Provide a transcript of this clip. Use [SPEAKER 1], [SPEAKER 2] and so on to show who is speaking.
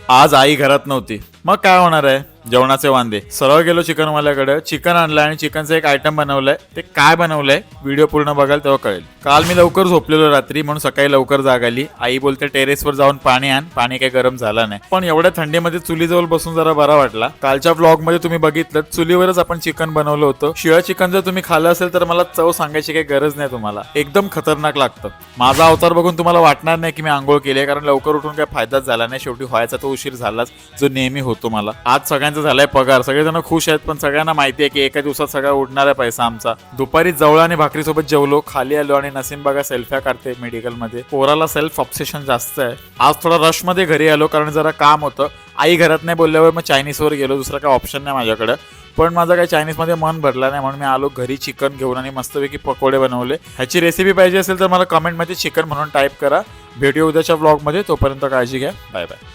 [SPEAKER 1] आज आई घरात नव्हती, मग काय होणार आहे? जेवणाचे वांदे. सरळ गेलो चिकनवाल्याकडे, चिकन आणलं आणि चिकनचं एक आयटम बनवलंय. ते काय बनवलंय व्हिडिओ पूर्ण बघाल तेव्हा कळेल. काल मी लवकर झोपलेलो रात्री, म्हणून सकाळी लवकर जाग आली. आई बोलते टेरेसवर जाऊन पाणी आण. पाणी काही गरम झालं नाही, पण एवढ्या थंडीमध्ये चुलीजवळ बसून जरा बरा वाटला. कालच्या व्लॉग मध्ये तुम्ही बघितलं, चुलीवरच आपण चिकन बनवलं होतं. शिळं चिकन जर तुम्ही खाल्लं असेल तर मला चव सांगायची काही गरज नाही तुम्हाला. एकदम खतरनाक लागतं. माझा अवतार बघून तुम्हाला वाटणार नाही की मी आंघोळ केली आहे, कारण लवकर उठून काही फायदाच झाला नाही. शेवटी व्हायचा तो उशीर झालाच, जो नेहमी होतो मला. आज सगळ्यांचा झालाय पगार, सगळेजण खुश आहेत, पण सगळ्यांना माहिती आहे की एका दिवसात सगळा उडणार आहे पैसा आमचा. दुपारी जवळ आणि भाकरी सोबत जेवलो, खाली आलो आणि नसीम बघा सेल्फ्या काढते मेडिकल मध्ये. पोराला सेल्फ ऑब्सेशन जास्त आहे. आज थोडा रश मध्ये घरी आलो, कारण जरा काम होतं. आई घरात नाही बोलल्यावर मग चायनीजवर गेलो. दुसरा काही ऑप्शन नाही माझ्याकडे, पण माझं काही चायनीजमध्ये मन भरला नाही, म्हणून मी आलो घरी चिकन घेऊन आणि मस्तपैकी पकोडे बनवले. ह्याची रेसिपी पाहिजे असेल तर मला कमेंटमध्ये चिकन म्हणून टाईप करा. भेटूया उद्याच्या व्लॉगमध्ये. तोपर्यंत काळजी घ्या. Bye bye.